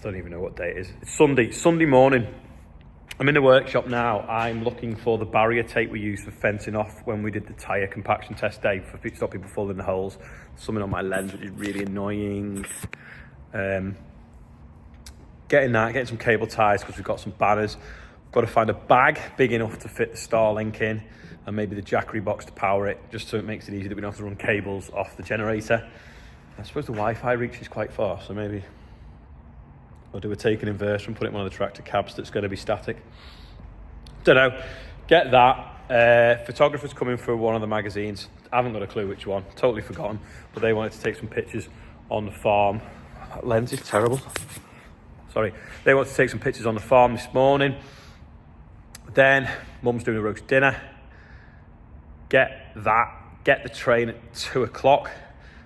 don't even know what day it is. It's Sunday morning. I'm in the workshop now. I'm looking for the barrier tape we used for fencing off when we did the tyre compaction test day for stop people falling in the holes. Something on my lens which is really annoying. Getting some cable ties because we've got some banners. We've got to find a bag big enough to fit the Starlink in, and maybe the Jackery box to power it, just so it makes it easy that we don't have to run cables off the generator. I suppose the Wi-Fi reach is quite far, so maybe I'll do a take and inverter and put it in one of the tractor cabs that's going to be static. Don't know. Get that. Photographers coming for one of the magazines. I haven't got a clue which one. Totally forgotten. But they wanted to take some pictures on the farm. That lens is terrible. Sorry. They wanted to take some pictures on the farm this morning. Then Mum's doing a roast dinner. Get that. Get the train at 2 o'clock.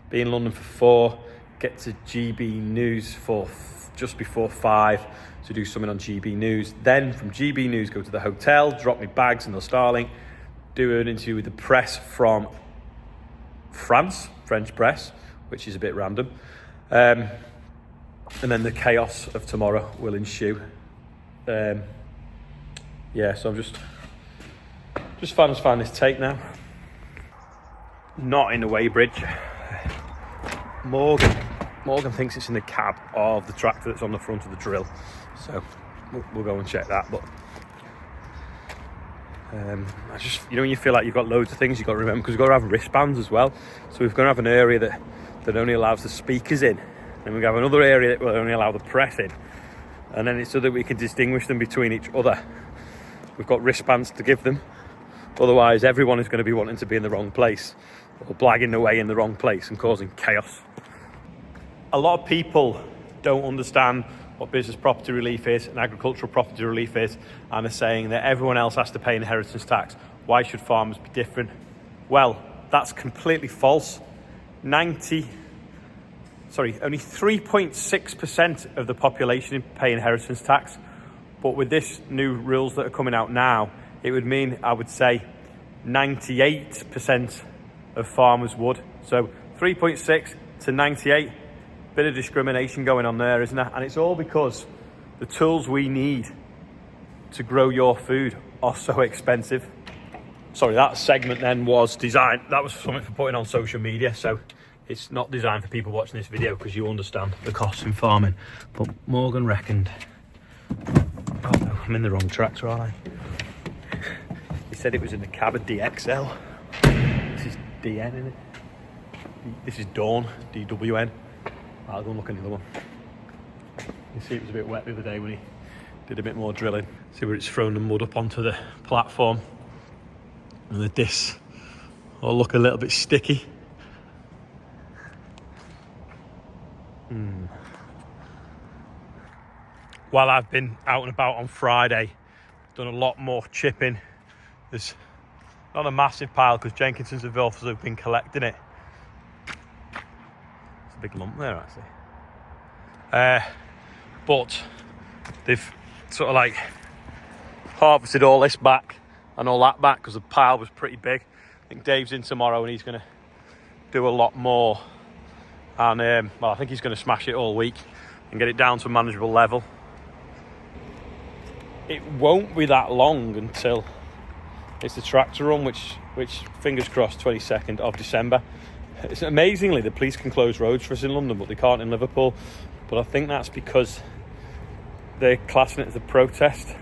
Be in London for 4. Get to GB News for just before 5 to do something on GB News. Then from GB News, go to the hotel, drop me bags in the Starlink, do an interview with the press from France, French press, which is a bit random. And then the chaos of tomorrow will ensue. So I'm just find this tape now. Not in the weighbridge. Morgan thinks it's in the cab of the tractor that's on the front of the drill, so we'll go and check that. But I just, when you feel like you've got loads of things you've got to remember, because we've got to have wristbands as well. So we're going to have an area that only allows the speakers in, and we have another area that will only allow the press in, and then it's so that we can distinguish them between each other. We've got wristbands to give them, otherwise everyone is going to be wanting to be in the wrong place or blagging away in the wrong place and causing chaos. A lot of people don't understand what business property relief is and agricultural property relief is, and are saying that everyone else has to pay inheritance tax. Why should farmers be different? Well, that's completely false. Only 3.6% of the population pay inheritance tax. But with this new rules that are coming out now, it would mean, I would say, 98% of farmers would. So 3.6 to 98. Bit of discrimination going on there, isn't there? And it's all because the tools we need to grow your food are so expensive. Sorry, that segment then was designed, that was something for putting on social media, so it's not designed for people watching this video because you understand the costs in farming. But Morgan reckoned, oh no, I'm in the wrong tractor, aren't I? He said it was in the cab of DXL. This is DN, isn't it? This is Dawn, DWN. I'll go and look at the other one. You see it was a bit wet the other day when he did a bit more drilling. See where it's thrown the mud up onto the platform. And the discs all look a little bit sticky. While I've been out and about on Friday, done a lot more chipping. There's not a massive pile because Jenkinsons and Vilfers have been collecting it. Big lump there actually, but they've sort of like harvested all this back and all that back because the pile was pretty big. I think Dave's in tomorrow and he's going to do a lot more, and I think he's going to smash it all week and get it down to a manageable level. It won't be that long until it's the tractor run, which fingers crossed 22nd of December. It's amazingly, the police can close roads for us in London, but they can't in Liverpool. But I think that's because they're classing it as a protest.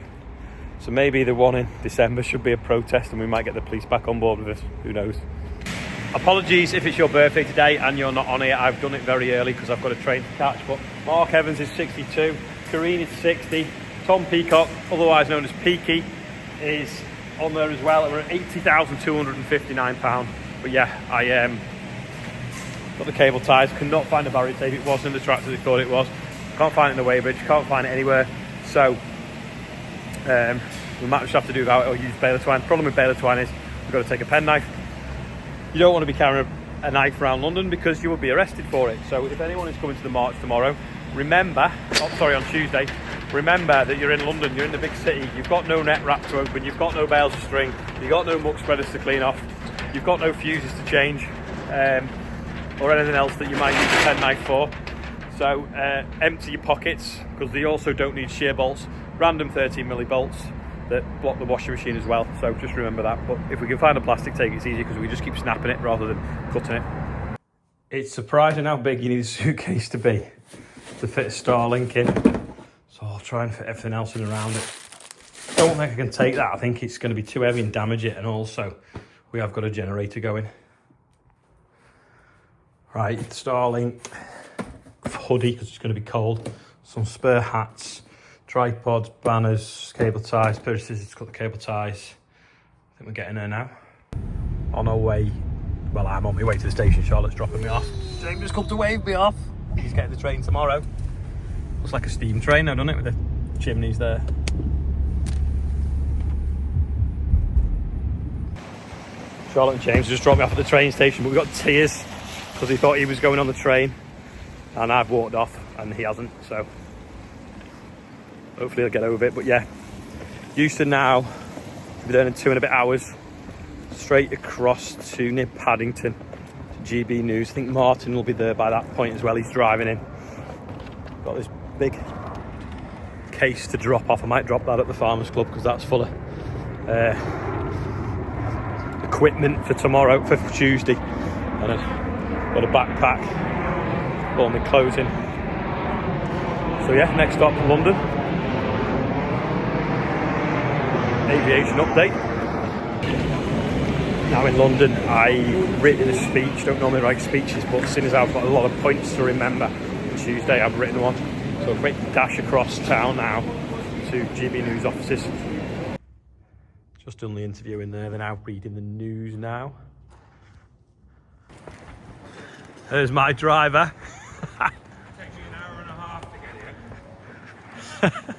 So maybe the one in December should be a protest and we might get the police back on board with us. Who knows? Apologies if it's your birthday today and you're not on here. I've done it very early because I've got a train to catch. But Mark Evans is 62, Kareen is 60, Tom Peacock, otherwise known as Peaky, is on there as well. We're at £80,259. But yeah, I got the cable ties, could not find the barrier tape. It wasn't in the tractor they thought it was. Can't find it in the weighbridge, can't find it anywhere. So we might just have to do without it or use baler twine. The problem with baler twine is we've got to take a penknife. You don't want to be carrying a knife around London because you will be arrested for it. So if anyone is coming to the march tomorrow, remember, on Tuesday, remember that you're in London, you're in the big city, you've got no net wrap to open, you've got no bales of string, you've got no muck spreaders to clean off, you've got no fuses to change, or anything else that you might use a penknife for. So empty your pockets, because they also don't need shear bolts. Random 13mm bolts that block the washing machine as well. So just remember that. But if we can find a plastic take, it's easier because we just keep snapping it rather than cutting it. It's surprising how big you need a suitcase to be to fit a Starlink in. So I'll try and fit everything else in around it. Don't think I can take that. I think it's going to be too heavy and damage it. And also, we have got a generator going. Right, Starlink hoodie because it's going to be cold. Some spare hats, tripods, banners, cable ties, pair of scissors to cut the cable ties. I think we're getting there now. On our way, well, I'm on my way to the station. Charlotte's dropping me off. James has come to wave me off. He's getting the train tomorrow. Looks like a steam train now, doesn't it, with the chimneys there. Charlotte and James just dropped me off at the train station, but we got tears because he thought he was going on the train, and I've walked off and he hasn't, so hopefully he'll get over it. But yeah, Euston now, we'll be there in 2 and a bit hours, straight across to near Paddington to GB News. I think Martin will be there by that point as well. He's driving in. Got this big case to drop off. I might drop that at the Farmers Club because that's full of equipment for tomorrow, for Tuesday. And I've got a backpack, all my clothes in. So yeah, next stop, London. Aviation update. Now in London, I've written a speech. Don't normally write speeches, but since I've got a lot of points to remember on Tuesday, I've written one. So a quick dash across town now to GB News offices. Just done the interview in there, they're now reading the news now. There's my driver. It takes you an hour and a half to get here.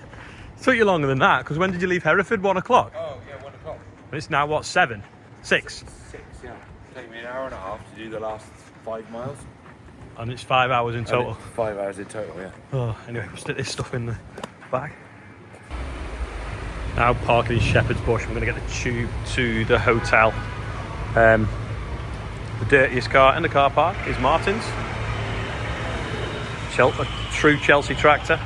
Took you longer than that, because when did you leave Hereford? 1 o'clock? Oh, yeah, 1 o'clock. It's now what, 7? 6? 6, yeah. Take me an hour and a half to do the last 5 miles. And it's 5 hours in total. 5 hours in total, yeah. Oh, anyway, we'll stick this stuff in the bag. Now parking in Shepherd's Bush, I'm going to get the tube to the hotel. The dirtiest car in the car park is Martin's. A true Chelsea tractor.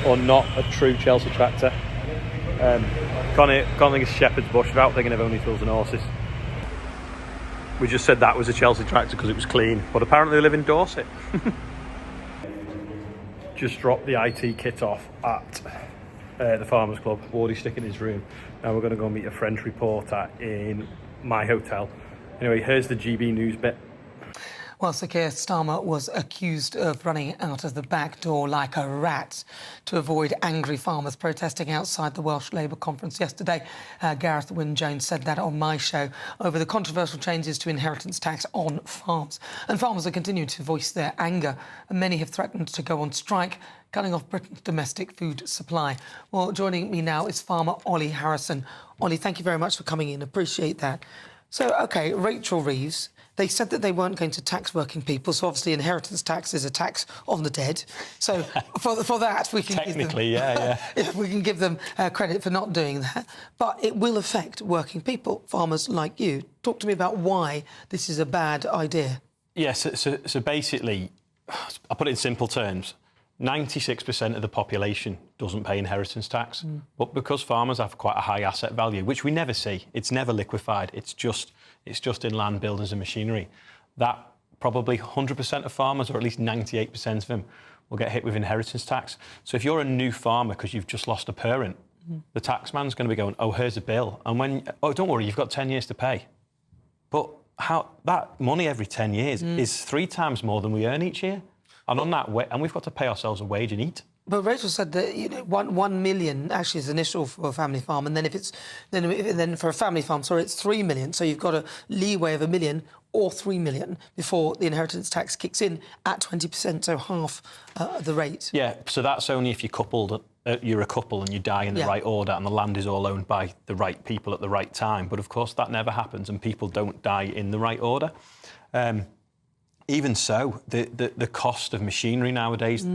Or not a true Chelsea tractor. Can't think it's Shepherd's Bush without thinking of Only Fools and Horses. We just said that was a Chelsea tractor because it was clean, but apparently they live in Dorset. Just dropped the IT kit off at the Farmers Club. Wardy's sticking in his room. Now we're going to go meet a French reporter in my hotel. Anyway, here's the GB News bit. Well, Sir Keir Starmer was accused of running out of the back door like a rat to avoid angry farmers protesting outside the Welsh Labour conference yesterday. Gareth Wyn-Jones said that on my show over the controversial changes to inheritance tax on farms. And farmers are continuing to voice their anger, and many have threatened to go on strike, cutting off Britain's domestic food supply. Well, joining me now is farmer Ollie Harrison. Ollie, thank you very much for coming in. Appreciate that. So, OK, Rachel Reeves, they said that they weren't going to tax working people, so obviously inheritance tax is a tax on the dead. So for that, we can technically, yeah. we can give them credit for not doing that. But it will affect working people, farmers like you. Talk to me about why this is a bad idea. Yes, so basically, I'll put it in simple terms. 96% of the population doesn't pay inheritance tax, but because farmers have quite a high asset value, which we never see, it's never liquefied, it's just in land, buildings and machinery, that probably 100% of farmers, or at least 98% of them, will get hit with inheritance tax. So if you're a new farmer because you've just lost a parent, the taxman's going to be going, oh, here's a bill, and don't worry, you've got 10 years to pay. But how that money every 10 years is 3 times more than we earn each year. And on that way, and we've got to pay ourselves a wage and eat. But Rachel said that 1 million actually is initial for a family farm, and then then for a family farm, sorry, it's 3 million. So you've got a leeway of 1 million or 3 million before the inheritance tax kicks in at 20%, so half the rate. Yeah, so that's only if you're coupled. You're a couple and you die in the right order, and the land is all owned by the right people at the right time. But of course, that never happens, and people don't die in the right order. Even so, the cost of machinery nowadays,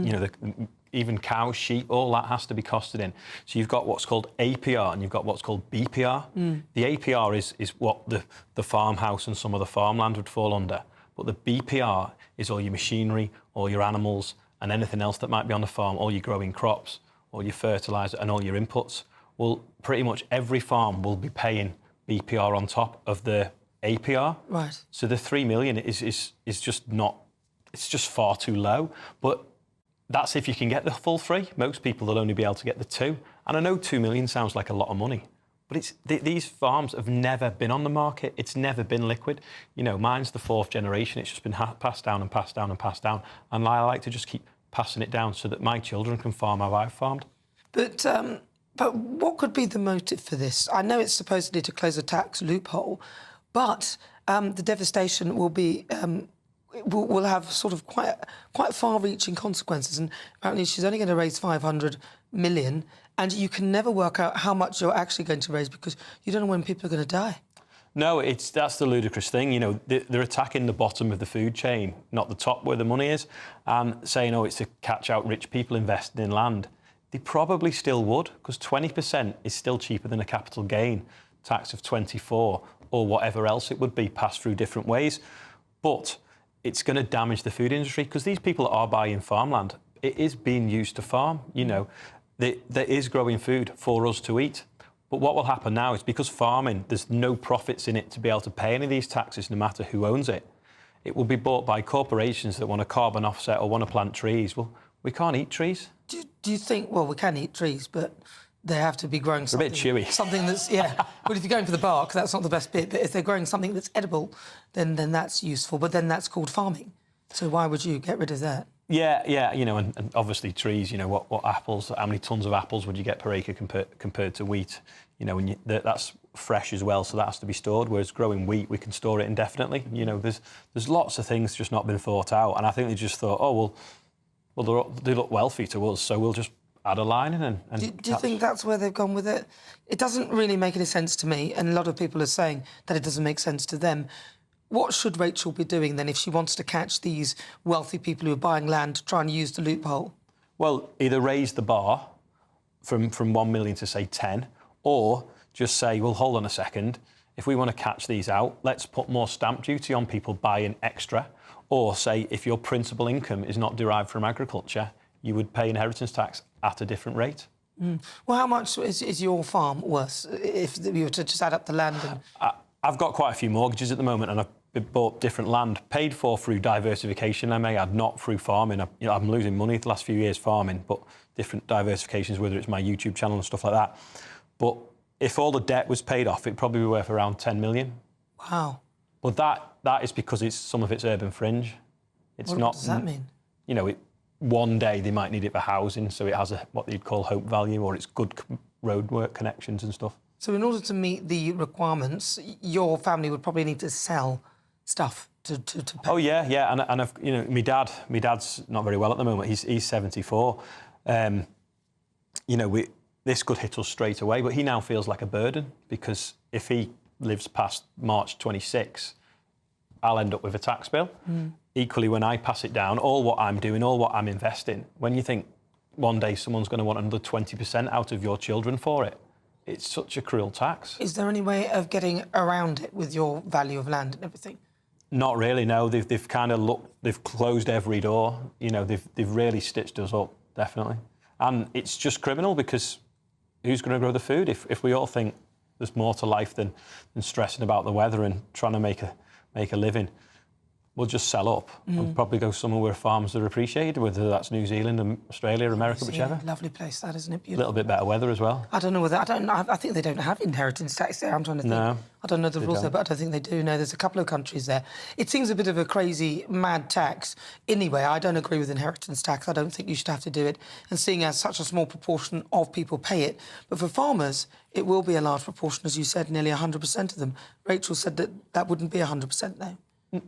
even cows, sheep, all that has to be costed in. So you've got what's called APR and you've got what's called BPR. The APR is what the farmhouse and some of the farmland would fall under. But the BPR is all your machinery, all your animals, and anything else that might be on the farm, all your growing crops, all your fertiliser and all your inputs. Well, pretty much every farm will be paying BPR on top of the APR. Right. So the 3 million is just not, it's just far too low. But that's if you can get the full 3. Most people will only be able to get the 2. And I know 2 million sounds like a lot of money, but these farms have never been on the market. It's never been liquid. You know, mine's the 4th generation. It's just been passed down and passed down and passed down. And I like to just keep passing it down so that my children can farm how I've farmed. But what could be the motive for this? I know it's supposedly to close a tax loophole, but the devastation will be will have sort of quite far-reaching consequences. And apparently, she's only going to raise 500 million, and you can never work out how much you're actually going to raise because you don't know when people are going to die. No, that's the ludicrous thing. You know, they're attacking the bottom of the food chain, not the top where the money is, and saying, oh, it's to catch out rich people investing in land. They probably still would, because 20% is still cheaper than a capital gain tax of 24 or whatever else it would be, passed through different ways. But it's going to damage the food industry because these people are buying farmland. It is being used to farm, you know. There is growing food for us to eat. But what will happen now is because farming, there's no profits in it to be able to pay any of these taxes, no matter who owns it. It will be bought by corporations that want a carbon offset or want to plant trees. Well, we can't eat trees. Do you think, well, we can eat trees, but they have to be growing something... A bit chewy. Something that's, yeah. But if you're going for the bark, that's not the best bit. But if they're growing something that's edible, then that's useful. But then that's called farming. So why would you get rid of that? Yeah, you know, and obviously trees, you know, what apples, how many tons of apples would you get per acre compared to wheat? You know, and that's fresh as well, so that has to be stored, whereas growing wheat, we can store it indefinitely. You know, there's lots of things just not been thought out, and I think they just thought, oh, well, they look wealthy to us, so we'll just add a line in and do you think that's where they've gone with it? It doesn't really make any sense to me, and a lot of people are saying that it doesn't make sense to them. What should Rachel be doing then if she wants to catch these wealthy people who are buying land to try and use the loophole? Well, either raise the bar from 1 million to, say, 10, or just say, well, hold on a second, if we want to catch these out, let's put more stamp duty on people buying extra, or say if your principal income is not derived from agriculture, you would pay inheritance tax at a different rate. Well, how much is your farm worth if you were to just add up the land? I've got quite a few mortgages at the moment, and I've bought different land, paid for through diversification, I may add, not through farming. I'm losing money the last few years farming, but different diversifications, whether it's my YouTube channel and stuff like that. But if all the debt was paid off, it'd probably be worth around 10 million. Wow. But that is because some of it's urban fringe. It's not. What does that mean? You know, one day they might need it for housing, so it has what you'd call hope value, or it's good roadwork connections and stuff. So in order to meet the requirements, your family would probably need to sell stuff to pay. Oh yeah, and I've, you know, my dad's not very well at the moment. He's 74. You know, this could hit us straight away, but he now feels like a burden because if he lives past March 26, I'll end up with a tax bill. Equally, when I pass it down, all what I'm doing, all what I'm investing, when you think one day someone's going to want another 20% out of your children for it, it's such a cruel tax. Is there any way of getting around it with your value of land and everything? Not really, no. They've kind of they've closed every door. You know, they've really stitched us up, definitely. And it's just criminal because who's going to grow the food if we all think there's more to life than stressing about the weather and trying to make a living? We'll just sell up and probably go somewhere where farms are appreciated, whether that's New Zealand, Australia, America, whichever. Lovely place, that, isn't it? Beautiful. A little bit better weather as well. I don't know whether I think they don't have inheritance tax there. I'm trying to think. No, I don't know the rules there, but I don't think they do. No, there's a couple of countries there. It seems a bit of a crazy, mad tax. Anyway, I don't agree with inheritance tax. I don't think you should have to do it. And seeing as such a small proportion of people pay it, but for farmers, it will be a large proportion, as you said, nearly 100% of them. Rachel said that wouldn't be 100% though.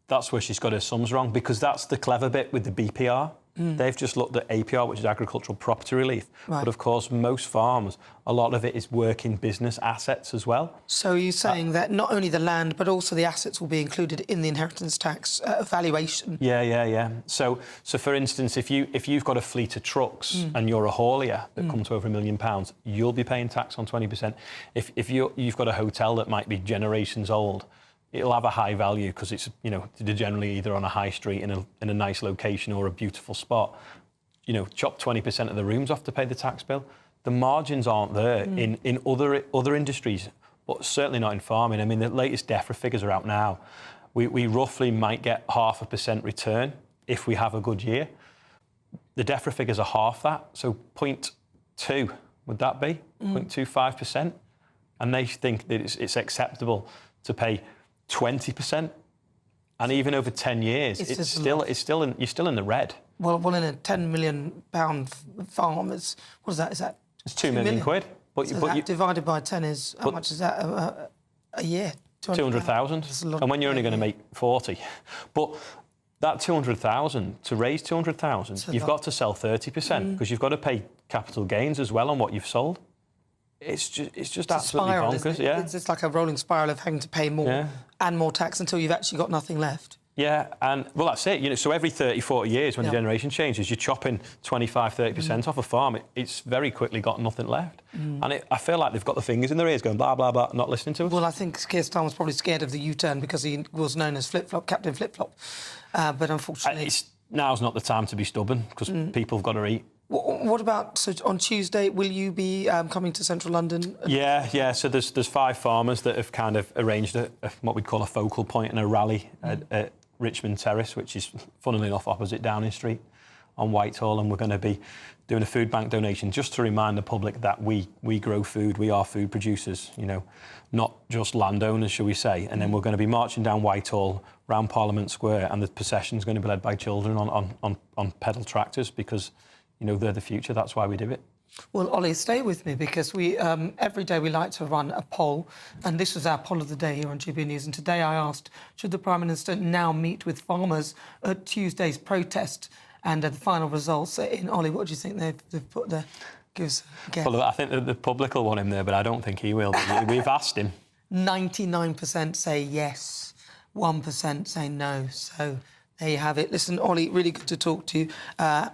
That's where she's got her sums wrong, because that's the clever bit with the BPR. They've just looked at APR, which is agricultural property relief. Right. But of course, most farms, a lot of it is working business assets as well. So you're saying that not only the land, but also the assets will be included in the inheritance tax valuation? Yeah. So for instance, if you've got a fleet of trucks and you're a haulier that come to over £1 million, you'll be paying tax on 20%. If you've got a hotel that might be generations old, it'll have a high value because it's, you know, they're generally either on a high street in a nice location or a beautiful spot. You know, chop 20% of the rooms off to pay the tax bill. The margins aren't there in other industries, but certainly not in farming. I mean, the latest DEFRA figures are out now. We roughly might get 0.5% return if we have a good year. The DEFRA figures are half that, so 0.2, would that be? 0.25%? And they think that it's acceptable to pay 20%. And even over 10 years, you're still in the red. Well, in a £10 million farm, what is that? Is that? It's 2 million quid. But, so that divided by 10 is, how much is that a year? 200,000. And when you're only going to make 40. But that 200,000, to raise 200,000, you've got to sell 30% because you've got to pay capital gains as well on what you've sold. It's just absolutely bonkers. Yeah. It's just like a rolling spiral of having to pay more and more tax until you've actually got nothing left. Yeah, and well, that's it. You know, so every 30, 40 years, when the generation changes, you're chopping 25, 30% off a farm. It's very quickly got nothing left. And I feel like they've got the fingers in their ears going blah, blah, blah, not listening to us. Well, I think Keir Starmer's probably scared of the U-turn because he was known as Captain Flip-Flop. But unfortunately... now's not the time to be stubborn because people have got to eat. What about, so on Tuesday, will you be coming to central London? Yeah. So there's 5 farmers that have kind of arranged what we'd call a focal point and a rally at Richmond Terrace, which is, funnily enough, opposite Downing Street on Whitehall, and we're going to be doing a food bank donation just to remind the public that we grow food, we are food producers, you know, not just landowners, shall we say. And then we're going to be marching down Whitehall, round Parliament Square, and the procession's going to be led by children on pedal tractors because, you know, they're the future. That's why we do it. Well, Ollie, stay with me because we every day we like to run a poll, and this was our poll of the day here on GB News. And today I asked, should the Prime Minister now meet with farmers at Tuesday's protest? And the final results in Ollie, what do you think they've put there? Give us a guess. Well, I think that the public will want him there, but I don't think he will. We've asked him. 99% say yes, 1% say no. So there you have it. Listen, Ollie, really good to talk to you.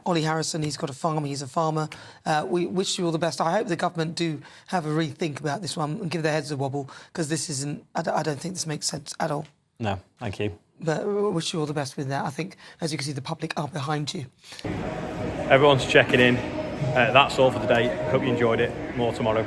Ollie Harrison, he's got a farm, he's a farmer. We wish you all the best. I hope the government do have a rethink about this one and give their heads a wobble, because this isn't, I don't think this makes sense at all. No, thank you. But we wish you all the best with that. I think, as you can see, the public are behind you. Everyone's checking in. That's all for today. Hope you enjoyed it. More tomorrow.